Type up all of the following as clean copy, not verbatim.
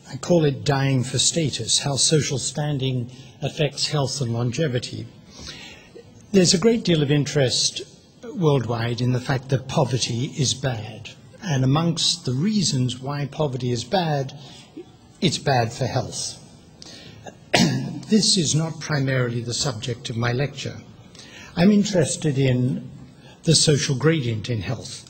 I call it Dying for Status, How Social Standing Affects Health and Longevity. There's a great deal of interest worldwide in the fact that poverty is bad. And amongst the reasons why poverty is bad, it's bad for health. This is not primarily the subject of my lecture. I'm interested in the social gradient in health.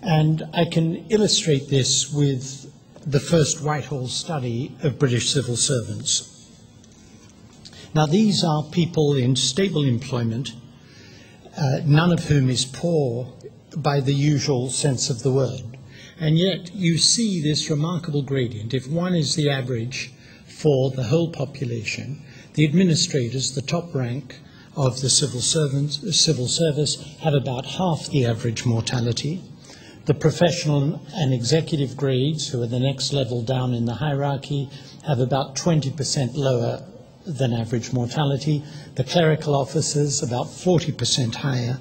And I can illustrate this with the first Whitehall study of British civil servants. Now, these are people in stable employment, none of whom is poor by the usual sense of the word. And yet you see this remarkable gradient. If one is the average for the whole population, the administrators, the top rank of the civil service, have about half the average mortality. The professional and executive grades, who are the next level down in the hierarchy, have about 20% lower than average mortality. The clerical officers, about 40% higher.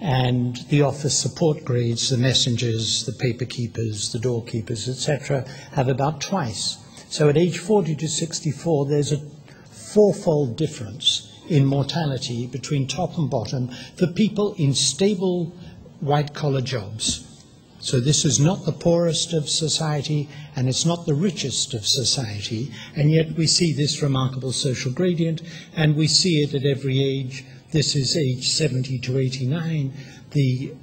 And the office support grades, the messengers, the paper keepers, the doorkeepers, etc., have about twice. So at age 40 to 64, there's a fourfold difference in mortality between top and bottom for people in stable white-collar jobs. So this is not the poorest of society, and it's not the richest of society, and yet we see this remarkable social gradient, and we see it at every age. This is age 70 to 89. The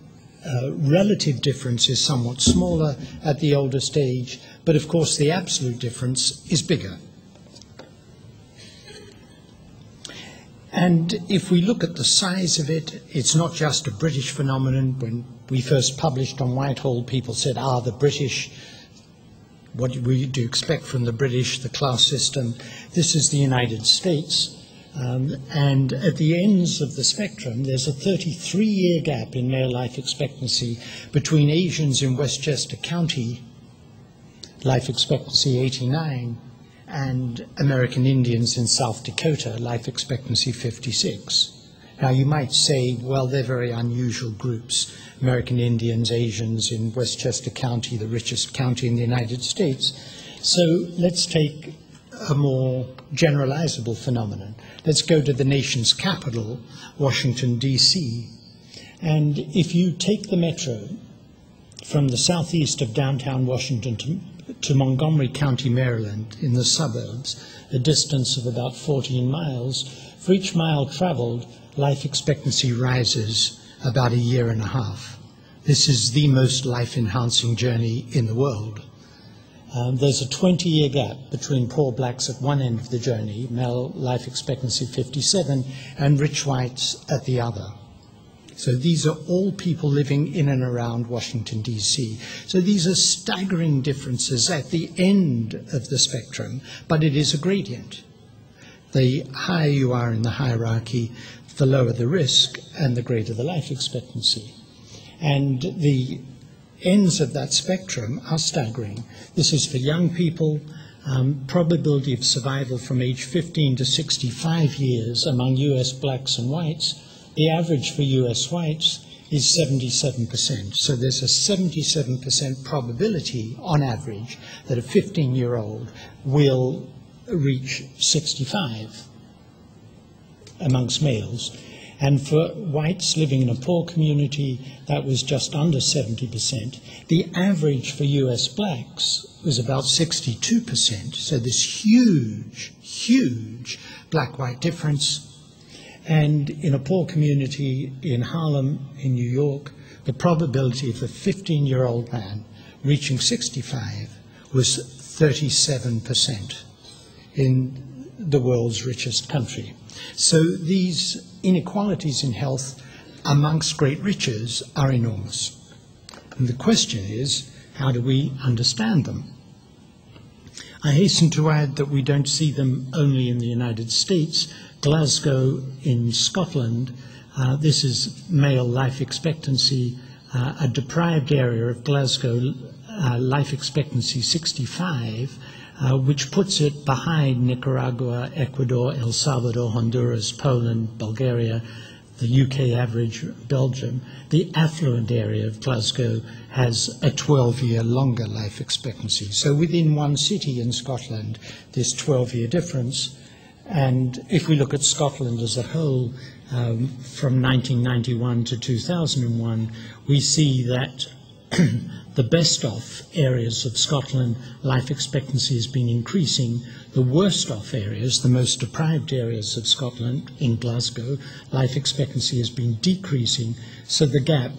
relative difference is somewhat smaller at the oldest age, but of course the absolute difference is bigger. And if we look at the size of it, it's not just a British phenomenon. When we first published on Whitehall, people said, the British, what do you expect from the British, the class system? This is the United States. And at the ends of the spectrum, there's a 33-year gap in male life expectancy between Asians in Westchester County, life expectancy 89, and American Indians in South Dakota, life expectancy 56. Now you might say, well, they're very unusual groups. American Indians, Asians in Westchester County, the richest county in the United States. So let's take a more generalizable phenomenon. Let's go to the nation's capital, Washington, D.C. And if you take the metro from the southeast of downtown Washington to Montgomery County, Maryland, in the suburbs, a distance of about 14 miles, for each mile traveled, life expectancy rises about a year and a half. This is the most life-enhancing journey in the world. There's a 20-year gap between poor blacks at one end of the journey, male life expectancy 57, and rich whites at the other. So these are all people living in and around Washington, D.C. So these are staggering differences at the end of the spectrum, but it is a gradient. The higher you are in the hierarchy, the lower the risk and the greater the life expectancy. And the ends of that spectrum are staggering. This is for young people. Probability of survival from age 15 to 65 years among U.S. blacks and whites. The average for U.S. whites is 77%. So there's a 77% probability, on average, that a 15-year-old will reach 65 amongst males. And for whites living in a poor community, that was just under 70%. The average for US blacks was about 62%. So this huge, huge black-white difference. And in a poor community in Harlem, in New York, the probability of a 15-year-old man reaching 65 was 37% in the world's richest country. So these inequalities in health amongst great riches are enormous. And the question is, how do we understand them? I hasten to add that we don't see them only in the United States. Glasgow in Scotland, this is male life expectancy, a deprived area of Glasgow, life expectancy 65, which puts it behind Nicaragua, Ecuador, El Salvador, Honduras, Poland, Bulgaria, the UK average, Belgium, the affluent area of Glasgow has a 12-year longer life expectancy. So within one city in Scotland, this 12-year difference. And if we look at Scotland as a whole, from 1991 to 2001, we see that the best off areas of Scotland, life expectancy has been increasing. The worst off areas, the most deprived areas of Scotland, in Glasgow, life expectancy has been decreasing. So the gap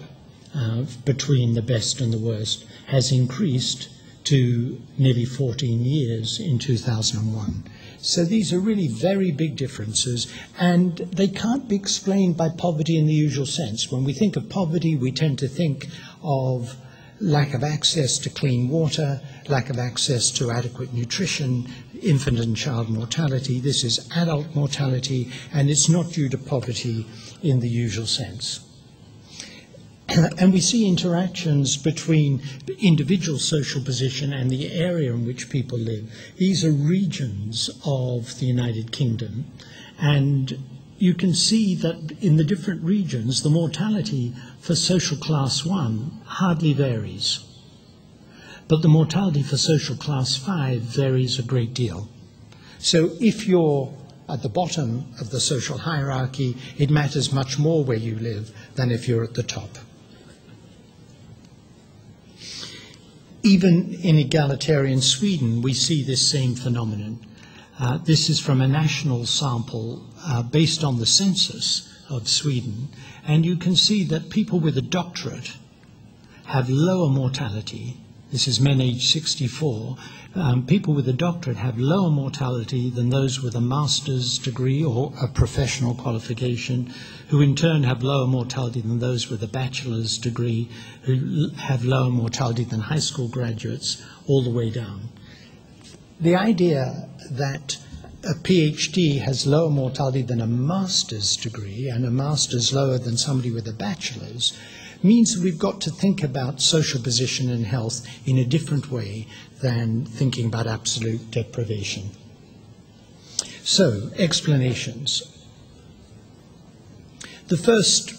between the best and the worst has increased to nearly 14 years in 2001. So these are really very big differences, and they can't be explained by poverty in the usual sense. When we think of poverty, we tend to think of lack of access to clean water, lack of access to adequate nutrition, infant and child mortality. This is adult mortality, and it's not due to poverty in the usual sense. And we see interactions between individual social position and the area in which people live. These are regions of the United Kingdom, and you can see that in the different regions, the mortality for social class 1 hardly varies. But the mortality for social class 5 varies a great deal. So if you're at the bottom of the social hierarchy, it matters much more where you live than if you're at the top. Even in egalitarian Sweden, we see this same phenomenon. This is from a national sample based on the census of Sweden, and you can see that people with a doctorate have lower mortality. This is men aged 64. People with a doctorate have lower mortality than those with a master's degree or a professional qualification, who in turn have lower mortality than those with a bachelor's degree, who have lower mortality than high school graduates, all the way down. The idea that a PhD has lower mortality than a master's degree, and a master's lower than somebody with a bachelor's, means we've got to think about social position and health in a different way than thinking about absolute deprivation. So, explanations. The first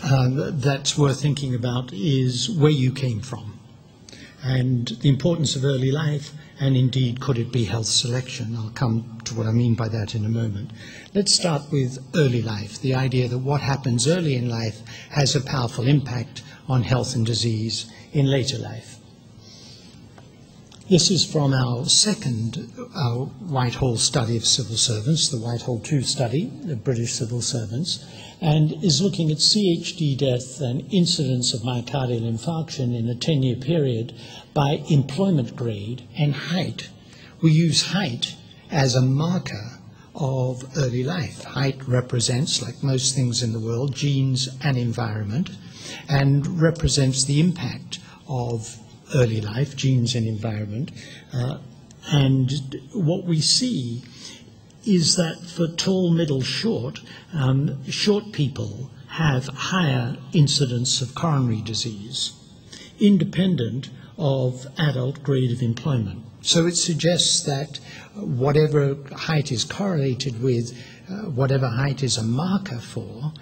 that's worth thinking about is where you came from, and the importance of early life, and indeed could it be health selection. I'll come to what I mean by that in a moment. Let's start with early life, the idea that what happens early in life has a powerful impact on health and disease in later life. This is from our second Whitehall study of civil servants, the Whitehall 2 study of British civil servants, and is looking at CHD death and incidence of myocardial infarction in a 10-year period by employment grade and height. We use height as a marker of early life. Height represents, like most things in the world, genes and environment, and represents the impact of early life, genes and environment. And what we see is that for tall, middle, short, short people have higher incidence of coronary disease, independent of adult grade of employment. So it suggests that whatever height is correlated with, whatever height is a marker for,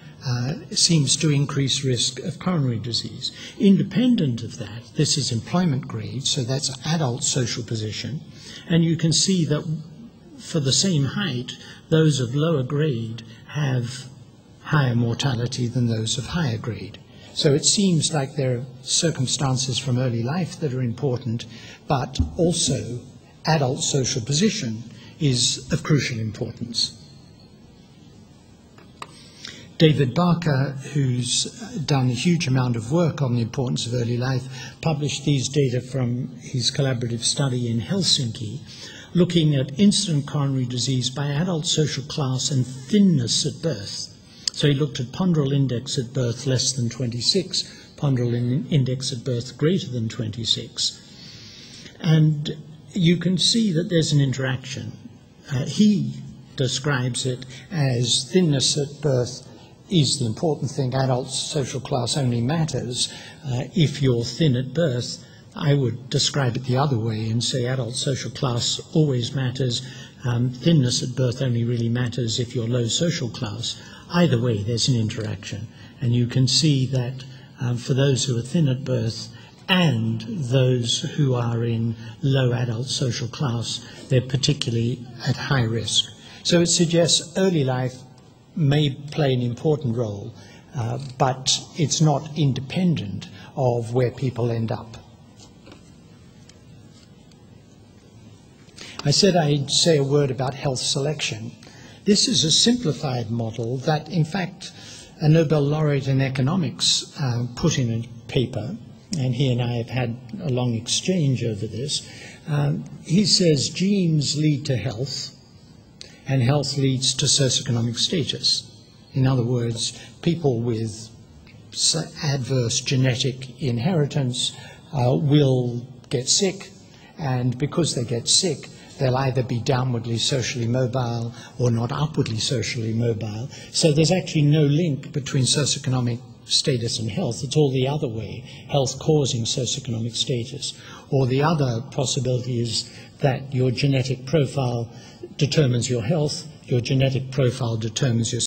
seems to increase risk of coronary disease. Independent of that, this is employment grade, so that's adult social position, and you can see that for the same height, those of lower grade have higher mortality than those of higher grade. So it seems like there are circumstances from early life that are important, but also adult social position is of crucial importance. David Barker, who's done a huge amount of work on the importance of early life, published these data from his collaborative study in Helsinki, looking at incident coronary disease by adult social class and thinness at birth. So he looked at ponderal index at birth less than 26, ponderal index at birth greater than 26. And you can see that there's an interaction. He describes it as thinness at birth is the important thing. Adult social class only matters if you're thin at birth. I would describe it the other way and say adult social class always matters. Thinness at birth only really matters if you're low social class. Either way, there's an interaction. And you can see that for those who are thin at birth and those who are in low adult social class, they're particularly at high risk. So it suggests early life may play an important role, but it's not independent of where people end up. I said I'd say a word about health selection. This is a simplified model that, in fact, a Nobel laureate in economics put in a paper, and he and I have had a long exchange over this. He says genes lead to health, and health leads to socioeconomic status. In other words, people with adverse genetic inheritance will get sick, and because they get sick, they'll either be downwardly socially mobile or not upwardly socially mobile. So there's actually no link between socioeconomic status and health. It's all the other way, health causing socioeconomic status. Or the other possibility is that your genetic profile determines your health, your genetic profile determines your